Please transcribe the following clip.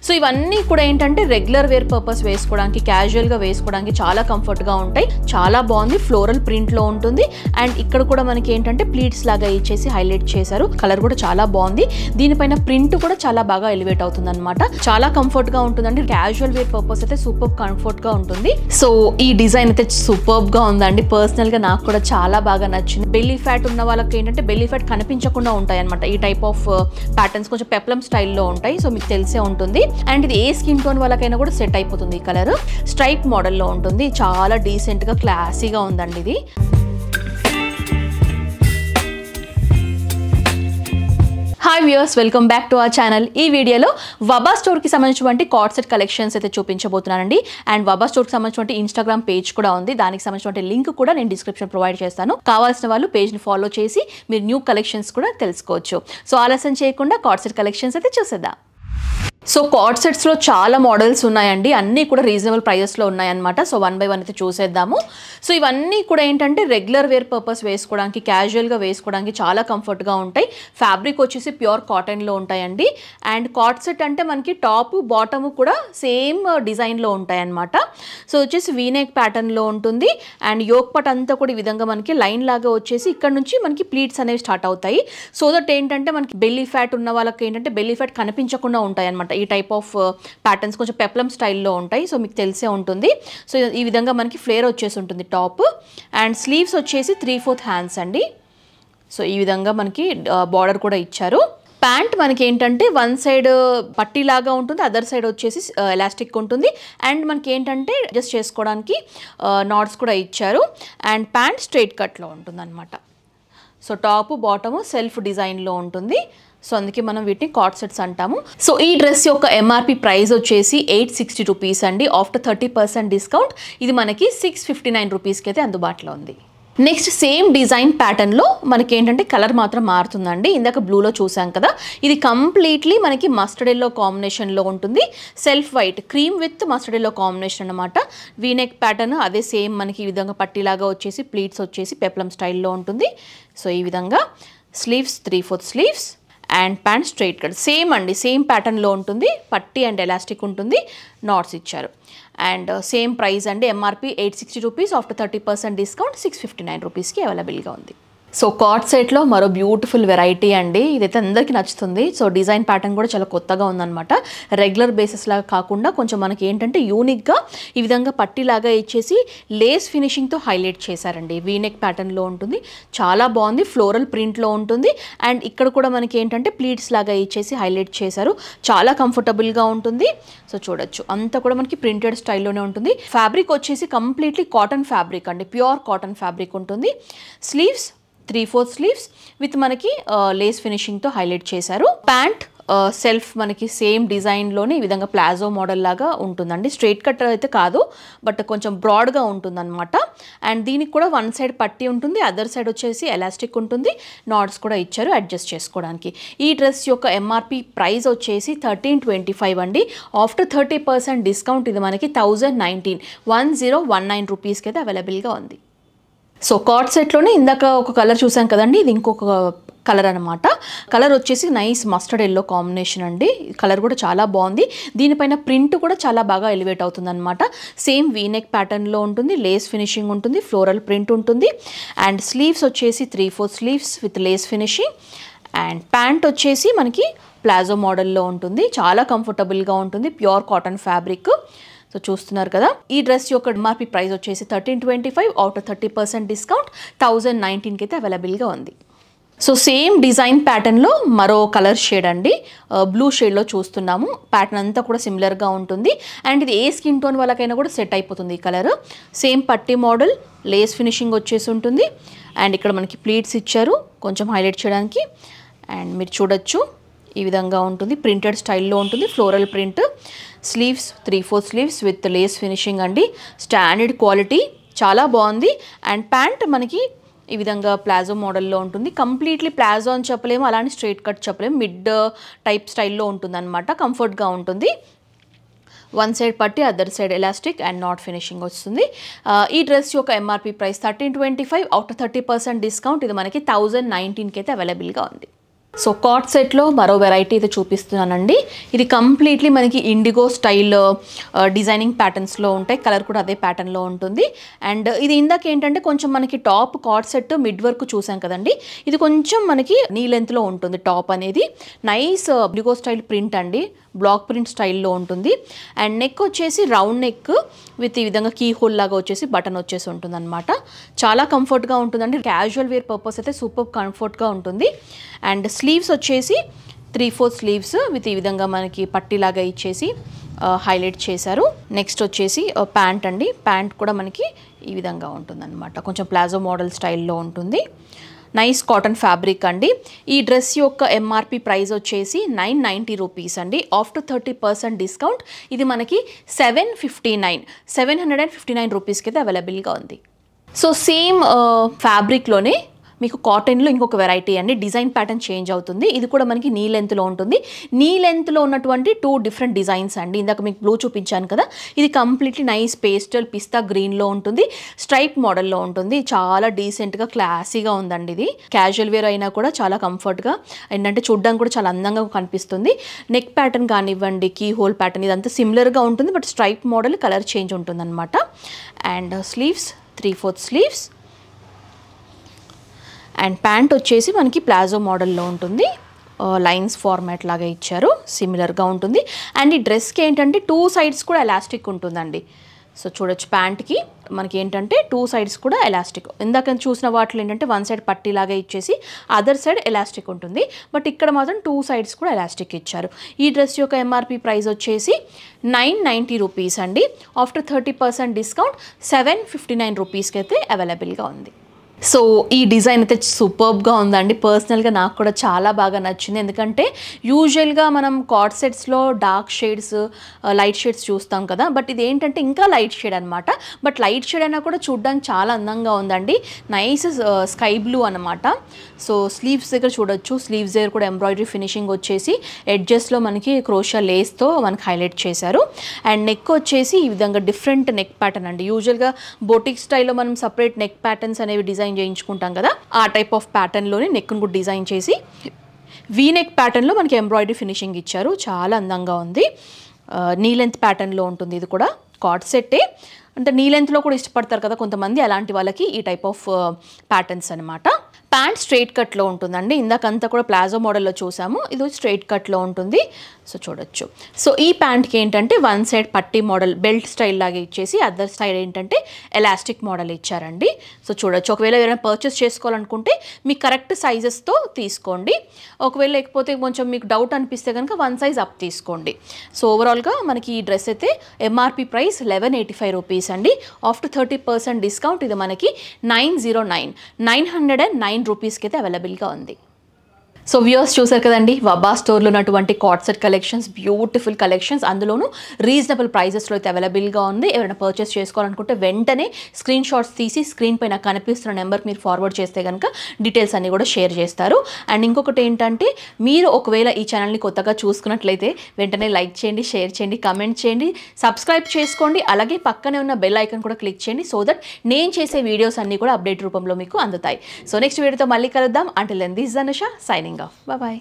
So ఇవన్నీ కూడా ఏంటంటే రెగ్యులర్ వేర్ పర్పస్ వేసుకోవడానికి, క్యాజువల్గా వేసుకోవడానికి చాలా కంఫర్ట్గా ఉంటాయి. చాలా బాగుంది, ఫ్లోరల్ ప్రింట్లో ఉంటుంది. అండ్ ఇక్కడ కూడా మనకి ఏంటంటే ప్లీట్స్ లాగా ఇచ్చేసి హైలైట్ చేశారు. కలర్ కూడా చాలా బాగుంది. దీనిపైన ప్రింట్ కూడా చాలా బాగా ఎలివేట్ అవుతుంది అనమాట. చాలా కంఫర్ట్గా ఉంటుందండి. క్యాజువల్ వేర్ పర్పస్ అయితే సూపర్ కంఫర్ట్గా ఉంటుంది. సో ఈ డిజైన్ అయితే సూపర్గా ఉందండి. పర్సనల్గా నాకు కూడా చాలా బాగా నచ్చింది. బెల్లీ ఫ్యాట్ ఉన్న వాళ్ళకి ఏంటంటే బెల్లీ ఫ్యాట్ కనిపించకుండా ఉంటాయి అనమాట. ఈ టైప్ ఆఫ్ ప్యాటర్న్స్ కొంచెం పెప్లం స్టైల్లో ఉంటాయి. సో మీకు తెలిసే ఉంటుంది. అండ్ ఇది ఏ స్కిన్ టోన్ వాళ్ళకైనా కూడా సెట్ అయిపోతుంది. ఈ కలర్ స్ట్రైప్ మోడల్లో ఉంటుంది. చాలా డీసెంట్గా క్లాసీగా ఉందండి ఇది. Hi viewers, welcome back to our channel. ఈ వీడియోలో వబా స్టోర్కి సంబంధించినటువంటి కార్డ్ సెట్ కలెక్షన్స్ అయితే చూపించబోతున్నానండి. అండ్ వబా స్టోర్కి సంబంధించినటువంటి ఇన్స్టాగ్రామ్ పేజ్ కూడా ఉంది. దానికి సంబంధించిన లింక్ కూడా నేను డిస్క్రిప్షన్ ప్రొవైడ్ చేస్తాను. కావాల్సిన వాళ్ళు పేజ్ని ఫాలో చేసి మీరు న్యూ కలెక్షన్స్ కూడా తెలుసుకోవచ్చు. సో ఆలస్యం చేయకుండా కార్డ్ సెట్ కలెక్షన్స్ అయితే చూసేద్దాం. సో కార్డ్ సెట్స్లో చాలా మోడల్స్ ఉన్నాయండి. అన్నీ కూడా రీజనబుల్ ప్రైజెస్లో ఉన్నాయన్నమాట. సో వన్ బై వన్ అయితే చూసేద్దాము. సో ఇవన్నీ కూడా ఏంటంటే రెగ్యులర్ వేర్ పర్పస్ వేసుకోవడానికి, క్యాజువల్గా వేసుకోవడానికి చాలా కంఫర్ట్గా ఉంటాయి. ఫ్యాబ్రిక్ వచ్చేసి ప్యూర్ కాటన్లో ఉంటాయండి. అండ్ కార్డ్ సెట్ అంటే మనకి టాప్ బాటము కూడా సేమ్ డిజైన్లో ఉంటాయన్నమాట. సో వచ్చేసి వీనెక్ ప్యాటర్న్లో ఉంటుంది. అండ్ యోక్ పార్ట్ అంతా కూడా ఈ విధంగా మనకి లైన్ లాగా వచ్చేసి ఇక్కడ నుంచి మనకి ప్లీట్స్ అనేవి స్టార్ట్ అవుతాయి. సో దట్ ఏంటంటే మనకి బెల్లీ ఫ్యాట్ ఉన్న వాళ్ళకి ఏంటంటే బెల్లీ ఫ్యాట్ కనిపించకుండా ఉంటాయి అనమాట. ఈ టైప్ ఆఫ్ ప్యాటర్న్స్ కొంచెం పెప్లం స్టైల్లో ఉంటాయి. సో మీకు తెలిసే ఉంటుంది. సో ఈ విధంగా మనకి ఫ్లేర్ వచ్చేసి ఉంటుంది టాప్. అండ్ స్లీవ్స్ వచ్చేసి 3/4 హ్యాండ్స్ అండి. సో ఈ విధంగా మనకి బార్డర్ కూడా ఇచ్చారు. ప్యాంట్ మనకి ఏంటంటే వన్ సైడ్ పట్టీలాగా ఉంటుంది, అదర్ సైడ్ వచ్చేసి ఎలాస్టిక్ ఉంటుంది. అండ్ మనకి ఏంటంటే అడ్జస్ట్ చేసుకోవడానికి నాట్స్ కూడా ఇచ్చారు. అండ్ ప్యాంట్ స్ట్రైట్ కట్లో ఉంటుంది అనమాట. సో టాప్ బాటము సెల్ఫ్ డిజైన్లో ఉంటుంది. సో అందుకే మనం వీటిని కార్డ్ సెట్స్ అంటాము. సో ఈ డ్రెస్ యొక్క ఎంఆర్పి ప్రైస్ వచ్చేసి 860 రూపీస్ అండి. ఆఫ్టర్ 30% డిస్కౌంట్ ఇది మనకి 659 రూపీస్కి అయితే అందుబాటులో ఉంది. నెక్స్ట్ సేమ్ డిజైన్ ప్యాటర్న్లో మనకి ఏంటంటే కలర్ మాత్రం మారుతుందండి. ఇందాక బ్లూలో చూసాం కదా, ఇది కంప్లీట్లీ మనకి మస్టర్డ్ ఎల్లో కాంబినేషన్లో ఉంటుంది. Self white cream with mustard yellow combination అనమాట. వీనెక్ ప్యాటర్న్ అదే సేమ్ మనకి ఈ విధంగా పట్టీలాగా వచ్చేసి ప్లీట్స్ వచ్చేసి పెప్లం స్టైల్లో ఉంటుంది. సో ఈ విధంగా sleeves 3/4 sleeves and pant straight cut same అండి. సేమ్ ప్యాటర్న్లో ఉంటుంది. పట్టీ అండ్ ఎలాస్టిక్ ఉంటుంది. నాట్స్ ఇచ్చారు. అండ్ సేమ్ ప్రైస్ అండి. MRP 860 rupees. ఆఫ్టర్ 30% డిస్కౌంట్ 659 రూపీస్కి అవైలబుల్గా ఉంది. సో కార్డ్ సెట్లో మరో బ్యూటిఫుల్ వెరైటీ అండి. ఇదైతే అందరికీ నచ్చుతుంది. సో డిజైన్ ప్యాటర్న్ కూడా చాలా కొత్తగా ఉందన్నమాట. రెగ్యులర్ బేసిస్ లాగా కాకుండా కొంచెం మనకి ఏంటంటే యూనిక్గా ఈ విధంగా పట్టీలాగా ఇచ్చేసి లేస్ ఫినిషింగ్తో హైలైట్ చేశారండి. వీనెక్ ప్యాటర్న్లో ఉంటుంది. చాలా బాగుంది. ఫ్లోరల్ ప్రింట్లో ఉంటుంది. అండ్ ఇక్కడ కూడా మనకి ఏంటంటే ప్లీట్స్ లాగా ఇచ్చేసి హైలైట్ చేశారు. చాలా కంఫర్టబుల్గా ఉంటుంది. సో చూడొచ్చు అంతా కూడా మనకి ప్రింటెడ్ స్టైల్లోనే ఉంటుంది. ఫ్యాబ్రిక్ వచ్చేసి కంప్లీట్లీ కాటన్ ఫ్యాబ్రిక్ అండి. ప్యూర్ కాటన్ ఫ్యాబ్రిక్ ఉంటుంది. స్లీవ్స్ 3/4 స్లీవ్స్ విత్ మనకి లేస్ ఫినిషింగ్తో హైలైట్ చేశారు. ప్యాంట్ సెల్ఫ్ మనకి సేమ్ డిజైన్లోనే ఈ విధంగా ప్లాజో మోడల్ లాగా ఉంటుందండి. స్ట్రైట్ కట్ అయితే కాదు, బట్ కొంచెం బ్రాడ్గా ఉంటుందన్నమాట. అండ్ దీనికి కూడా వన్ సైడ్ పట్టీ ఉంటుంది, అదర్ సైడ్ వచ్చేసి ఎలాస్టిక్ ఉంటుంది. నాట్స్ కూడా ఇచ్చారు అడ్జస్ట్ చేసుకోవడానికి. ఈ డ్రెస్ యొక్క ఎంఆర్పి ప్రైస్ వచ్చేసి 1325 అండి. ఆఫ్టర్ 30% డిస్కౌంట్ ఇది మనకి 1019 రూపీస్కి అయితే అవైలబుల్గా ఉంది. సో కార్డ్ సెట్లోనే ఇందాక ఒక కలర్ చూసాం కదండి, ఇది ఇంకొక కలర్ అనమాట. కలర్ వచ్చేసి నైస్ మస్టర్డ్ ఎల్లో కాంబినేషన్ అండి. కలర్ కూడా చాలా బాగుంది. దీనిపైన ప్రింట్ కూడా చాలా బాగా ఎలివేట్ అవుతుంది అనమాట. సేమ్ వీనెక్ ప్యాటర్న్లో ఉంటుంది. లేస్ ఫినిషింగ్ ఉంటుంది. ఫ్లోరల్ ప్రింట్ ఉంటుంది. అండ్ స్లీవ్స్ వచ్చేసి 3/4 sleeves with lace finishing. And pant వచ్చేసి మనకి ప్లాజో మోడల్లో ఉంటుంది. చాలా కంఫర్టబుల్గా ఉంటుంది. Pure cotton fabric. సో చూస్తున్నారు కదా, ఈ డ్రెస్ యొక్క ఎంఆర్పి ప్రైస్ వచ్చేసి 1325. ఆఫ్టర్ 30% డిస్కౌంట్ 1019కి అయితే అవైలబుల్గా ఉంది. సో సేమ్ డిజైన్ ప్యాటర్న్లో మరో కలర్ షేడ్ అండి. బ్లూ షేడ్లో చూస్తున్నాము. ప్యాటర్న్ అంతా కూడా సిమిలర్గా ఉంటుంది. అండ్ ఇది ఏ స్కిన్ టోన్ వాళ్ళకైనా కూడా సెట్ అయిపోతుంది ఈ కలర్. సేమ్ పట్టీ మోడల్, లేస్ ఫినిషింగ్ వచ్చేసి ఉంటుంది. అండ్ ఇక్కడ మనకి ప్లీట్స్ ఇచ్చారు కొంచెం హైలైట్ చేయడానికి. అండ్ మీరు చూడొచ్చు ఈ విధంగా ఉంటుంది. ప్రింటెడ్ స్టైల్లో ఉంటుంది. Floral print. Sleeves 3/4 sleeves with lace finishing అండి. స్టాండర్డ్ క్వాలిటీ, చాలా బాగుంది. అండ్ ప్యాంట్ మనకి ఈ విధంగా ప్లాజో మోడల్లో ఉంటుంది. కంప్లీట్లీ ప్లాజో అని చెప్పలేము, అలానే స్ట్రైట్ కట్ చెప్పలేము. మిడ్ టైప్ స్టైల్లో ఉంటుంది అనమాట. కంఫర్ట్గా ఉంటుంది. వన్ సైడ్ పట్టి other side elastic and not finishing వస్తుంది. ఈ డ్రెస్ యొక్క ఎంఆర్పి ప్రైస్ 1325. ఆఫ్టర్ 30% డిస్కౌంట్ ఇది మనకి 1019కి అయితే అవైలబుల్గా ఉంది. సో కార్డ్ సెట్లో మరో వెరైటీ అయితే చూపిస్తున్నానండి. ఇది కంప్లీట్లీ మనకి ఇండిగో స్టైల్ డిజైనింగ్ ప్యాటర్న్స్లో ఉంటాయి. కలర్ కూడా అదే ప్యాటర్న్లో ఉంటుంది. అండ్ ఇది ఇందాక ఏంటంటే కొంచెం మనకి టాప్ కార్డ్ సెట్ మిడ్ వరకు చూసాం కదండి, ఇది కొంచెం మనకి నీ లెంత్లో ఉంటుంది. టాప్ అనేది నైస్ ఇండిగో స్టైల్ ప్రింట్ అండి, బ్లాక్ ప్రింట్ స్టైల్లో ఉంటుంది. అండ్ నెక్ వచ్చేసి రౌండ్ నెక్ విత్ ఈ విధంగా కీ హోల్ లాగా వచ్చేసి బటన్ వచ్చేసి ఉంటుంది అనమాట. చాలా కంఫర్ట్గా ఉంటుందండి. క్యాజువల్ వేర్ పర్పస్ అయితే సూపర్ కంఫర్ట్గా ఉంటుంది. అండ్ స్లీవ్స్ వచ్చేసి 3/4 స్లీవ్స్ విత్ ఈ విధంగా మనకి పట్టీలాగా ఇచ్చేసి హైలైట్ చేశారు. నెక్స్ట్ వచ్చేసి ప్యాంట్ అండి. ప్యాంట్ కూడా మనకి ఈ విధంగా ఉంటుందన్నమాట, కొంచెం ప్లాజో మోడల్ స్టైల్లో ఉంటుంది. నైస్ కాటన్ ఫ్యాబ్రిక్ అండి. ఈ డ్రెస్ యొక్క ఎంఆర్పి ప్రైస్ వచ్చేసి 990 రూపీస్ అండి. ఆఫ్టర్ 30% డిస్కౌంట్ ఇది మనకి 759 రూపీస్కి అయితే అవైలబుల్గా ఉంది. సో సేమ్ ఫ్యాబ్రిక్లోనే మీకు కాటన్లో ఇంకొక వెరైటీ అండి. డిజైన్ ప్యాటర్న్ చేంజ్ అవుతుంది. ఇది కూడా మనకి నీ లెంత్లో ఉంటుంది. నీ లెంత్లో ఉన్నటువంటి 2 డిఫరెంట్ డిజైన్స్ అండి. ఇందాక మీకు బ్లూ చూపించాను కదా, ఇది కంప్లీట్లీ నైస్ పేస్టల్ పిస్తా గ్రీన్లో ఉంటుంది. స్ట్రైప్ మోడల్లో ఉంటుంది. చాలా డీసెంట్గా క్లాసీగా ఉందండి. ఇది క్యాజువల్ వేర్ అయినా కూడా చాలా కంఫర్ట్గా ఏంటంటే చూడడానికి కూడా చాలా అందంగా కనిపిస్తుంది. నెక్ ప్యాటర్న్ కానివ్వండి, కీ హోల్ ప్యాటర్న్ ఇదంతా సిమిలర్గా ఉంటుంది, but stripe model colour change ఉంటుంది అనమాట. And sleeves 3/4 sleeves. And pant వచ్చేసి మనకి ప్లాజో మోడల్లో ఉంటుంది. లైన్స్ ఫార్మాట్ లాగా ఇచ్చారు, సిమిలర్గా ఉంటుంది. అండ్ ఈ డ్రెస్కి ఏంటంటే 2 సైడ్స్ కూడా ఎలాస్టిక్ ఉంటుందండి. సో చూడొచ్చు, ప్యాంట్కి మనకి ఏంటంటే 2 సైడ్స్ కూడా ఎలాస్టిక్. ఇందాక చూసిన వాటిలో ఏంటంటే 1 సైడ్ పట్టీలాగా ఇచ్చేసి అదర్ సైడ్ ఎలాస్టిక్ ఉంటుంది, బట్ ఇక్కడ మాత్రం 2 సైడ్స్ కూడా ఎలాస్టిక్ ఇచ్చారు. ఈ డ్రెస్ యొక్క ఎంఆర్పి ప్రైస్ వచ్చేసి 990 రూపీస్ అండి. ఆఫ్టర్ 30% డిస్కౌంట్ 759 రూపీస్కి అయితే అవైలబుల్గా ఉంది. సో ఈ డిజైన్ అయితే సూపర్బ్గా ఉందండి. పర్సనల్గా నాకు కూడా చాలా బాగా నచ్చింది. ఎందుకంటే యూజువల్గా మనం కార్డ్ సెట్స్లో డార్క్ షేడ్స్, లైట్ షేడ్స్ చూస్తాం కదా, బట్ ఇది ఏంటంటే ఇంకా లైట్ షేడ్ అనమాట. బట్ లైట్ షేడ్ అయినా కూడా చూడడానికి చాలా అందంగా ఉందండి. నైస్ స్కై బ్లూ అనమాట. సో స్లీవ్స్ దగ్గర చూడొచ్చు, స్లీవ్స్ దగ్గర కూడా ఎంబ్రాయిడరీ ఫినిషింగ్ వచ్చేసి ఎడ్జెస్లో మనకి క్రోషా లేస్తో మనకి హైలైట్ చేశారు. అండ్ నెక్ వచ్చేసి ఈ విధంగా డిఫరెంట్ నెక్ ప్యాటర్న్ అండి. యూజువల్గా బొటిక్ స్టైల్లో మనం సపరేట్ నెక్ ప్యాటర్న్స్ అనేవి డిజైన్ చేయించుకుంటాం కదా, ఆ టైప్ ఆఫ్ ప్యాటర్న్లోనే నెక్ను కూడా డిజైన్ చేసి వీ నెక్ ప్యాటర్న్లో మనకి ఎంబ్రాయిడరీ ఫినిషింగ్ ఇచ్చారు. చాలా అందంగా ఉంది. నీ లెంత్ ప్యాటర్న్లో ఉంటుంది. ఇది కూడా కార్డ్ సెట్టే, అంటే నీ లెంత్లో కూడా ఇష్టపడతారు కదా కొంతమంది, అలాంటి వాళ్ళకి ఈ టైప్ ఆఫ్ ప్యాటర్న్స్ అనమాట. ప్యాంట్ స్ట్రైట్ కట్లో ఉంటుందండి. ఇందాకంతా కూడా ప్లాజో మోడల్లో చూసాము, ఇది స్ట్రైట్ కట్లో ఉంటుంది. సో చూడొచ్చు. సో ఈ ప్యాంట్కి ఏంటంటే 1 సైడ్ పట్టీ మోడల్ బెల్ట్ స్టైల్ లాగా ఇచ్చేసి అదర్ సైడ్ ఏంటంటే ఎలాస్టిక్ మోడల్ ఇచ్చారండి. సో చూడొచ్చు. ఒకవేళ ఎవరైనా పర్చేస్ చేసుకోవాలనుకుంటే మీ కరెక్ట్ సైజెస్తో తీసుకోండి. ఒకవేళ లేకపోతే కొంచెం మీకు డౌట్ అనిపిస్తే కనుక 1 సైజ్ అప్ తీసుకోండి. సో ఓవరాల్గా మనకి ఈ డ్రెస్ అయితే ఎంఆర్పి ప్రైస్ 1185 రూపీస్ అండి. ఆఫ్టర్ 30% డిస్కౌంట్ ఇది మనకి 909 రూపీస్కి అయితే అవైలబుల్గా ఉంది. సో వ్యూవర్స్ చూసారు కదండి, వబా స్టోర్లో ఉన్నటువంటి card set collections, beautiful collections, అందులోనూ రీజనబుల్ ప్రైజెస్లో అయితే అవైలబుల్గా ఉంది. ఎవరైనా పర్చేస్ చేసుకోవాలనుకుంటే వెంటనే స్క్రీన్ షాట్స్ తీసి స్క్రీన్ పైన కనిపిస్తున్న నెంబర్కి మీరు ఫార్వర్డ్ చేస్తే కనుక డీటెయిల్స్ అన్నీ కూడా షేర్ చేస్తారు. అండ్ ఇంకొకటి ఏంటంటే, మీరు ఒకవేళ ఈ ఛానల్ని కొత్తగా చూసుకున్నట్లయితే వెంటనే లైక్ చేయండి, షేర్ చేయండి, కమెంట్ చేయండి, సబ్స్క్రైబ్ చేసుకోండి. అలాగే పక్కనే ఉన్న బెల్ ఐకాన్ కూడా క్లిక్ చేయండి, సో దట్ నేను చేసే వీడియోస్ అన్నీ కూడా అప్డేట్ రూపంలో మీకు అందుతాయి. సో నెక్స్ట్ వీడియోతో మళ్ళీ కలుద్దాం. Until then this is Anusha signing off. Bye bye.